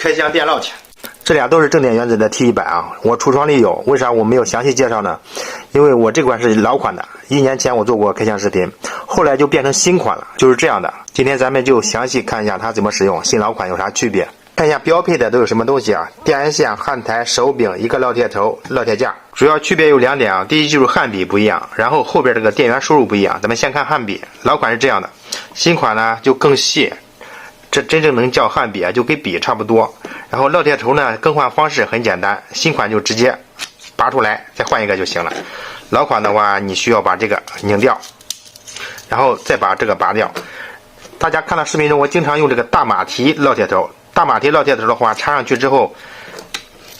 开箱电烙铁，这俩都是正点原子的 T100啊，我橱窗里有，为啥我没有详细介绍呢？因为我这款是老款的，1年前我做过开箱视频，后来就变成新款了，就是这样的。今天咱们就详细看一下它怎么使用，新老款有啥区别。看一下标配的都有什么东西啊？电源线、焊台、手柄、一个烙铁头、烙铁架。主要区别有2点啊，第一就是焊笔不一样，然后后边这个电源输入不一样。咱们先看焊笔，老款是这样的，新款呢就更细，这真正能叫焊笔啊，就跟笔差不多。然后烙铁头呢更换方式很简单，新款就直接拔出来再换一个就行了。老款的话你需要把这个拧掉，然后再把这个拔掉。大家看到视频中我经常用这个大马蹄烙铁头，大马蹄烙铁头的话插上去之后，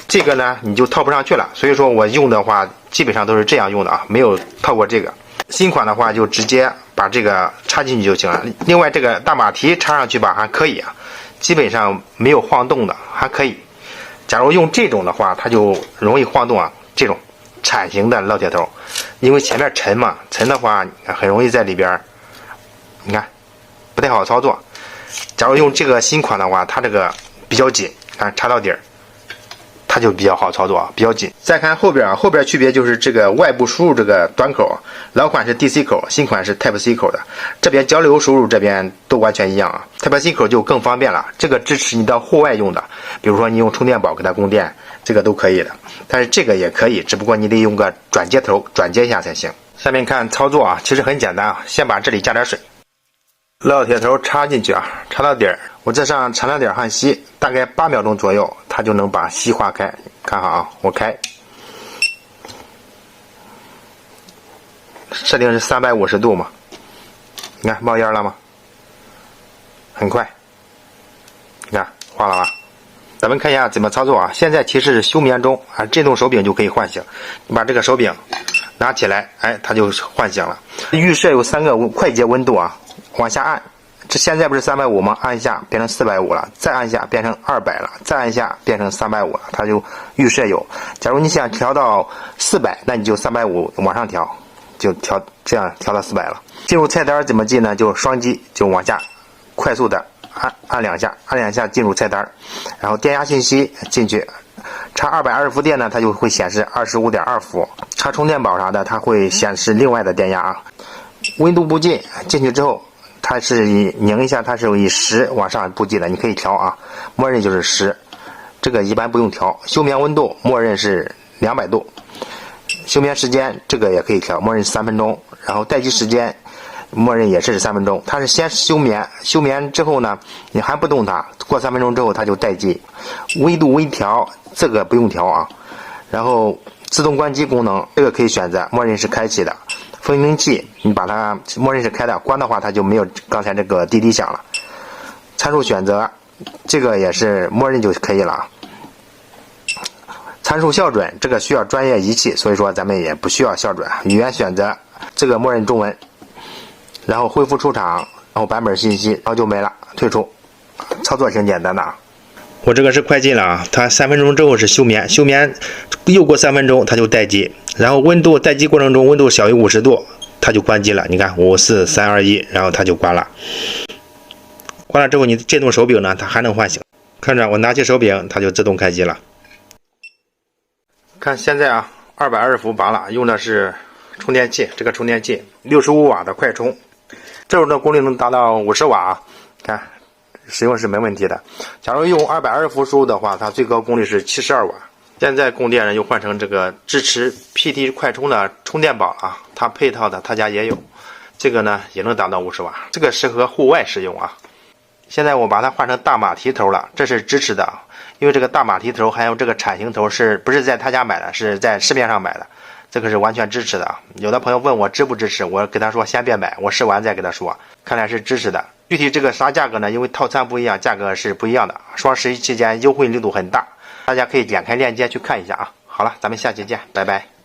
这个呢你就套不上去了，所以说我用的话基本上都是这样用的啊，没有套过这个。新款的话就直接把这个插进去就行了。另外这个大马蹄插上去吧还可以啊，基本上没有晃动的，还可以。假如用这种的话它就容易晃动啊，这种铲型的烙铁头，因为前面沉嘛，沉的话很容易在里边，你看不太好操作。假如用这个新款的话，它这个比较紧，看插到底儿，它就比较好操作，比较紧。再看后边啊，后边区别就是这个外部输入这个短口，老款是 DC 口，新款是 Type C 口的。这边交流输入这边都完全一样啊 ，Type C 口就更方便了，这个支持你到户外用的，比如说你用充电宝给它供电，这个都可以的。但是这个也可以，只不过你得用个转接头转接一下才行。下面看操作啊，其实很简单啊，先把这里加点水。烙铁头插进去啊，插到底儿，我这上掺了点焊锡，大概8秒钟左右，它就能把锡化开。看好啊，我开，设定是350度嘛，你看冒烟了吗？很快，你看化了吧？咱们看一下怎么操作啊。现在提示是休眠中啊，震动手柄就可以唤醒。你把这个手柄拿起来，哎，它就唤醒了。预设有3个快捷温度啊。往下按，这现在不是350吗？按下变成450了，再按下变成200了，再按下变成350了，它就预设有。假如你想调到400，那你就350往上调，就这样调到400了。进入菜单怎么进呢？就双击就往下快速的按2下，按2下进入菜单，然后电压信息进去。插220伏电呢，它就会显示25.2伏；插充电宝啥的，它会显示另外的电压啊。温度步进进去之后。它是以拧一下，它是以10往上步进的，你可以调啊，默认就是10，这个一般不用调。休眠温度默认是200度，休眠时间这个也可以调，默认是3分钟，然后待机时间默认也是3分钟。它是先休眠，休眠之后呢，你还不动它，过3分钟之后它就待机。微度微调这个不用调啊，然后自动关机功能这个可以选择，默认是开启的。分明器你把它默认是开的，关的话它就没有刚才这个滴滴响了。参数选择这个也是默认就可以了。参数校准这个需要专业仪器，所以说咱们也不需要校准。语言选择这个默认中文，然后恢复出厂，然后版本信息，然后就没了，退出。操作挺简单的啊。我这个是快进了啊，它3分钟之后是休眠，休眠又过3分钟它就待机，然后温度待机过程中温度小于50度它就关机了，你看5、4、3、2、1，然后它就关了。关了之后你震动手柄呢，它还能唤醒。看着我拿起手柄，它就自动开机了。看现在啊，220伏拔了，用的是充电器，这个充电器65瓦的快充，这种的功率能达到50瓦啊，看。使用是没问题的。假如用220伏输入的话，它最高功率是72瓦。现在供电呢又换成这个支持 PT 快充的充电宝啊，它配套的他家也有，这个呢也能达到50瓦，这个适合户外使用啊。现在我把它换成大马蹄头了，这是支持的啊，因为这个大马蹄头还有这个铲型头是不是在他家买的，是在市面上买的，这个是完全支持的啊。有的朋友问我支不支持，我给他说先别买，我试完再给他说，看来是支持的。具体这个啥价格呢？因为套餐不一样，价格是不一样的。双11期间优惠力度很大，大家可以点开链接去看一下啊。好了，咱们下期见，拜拜。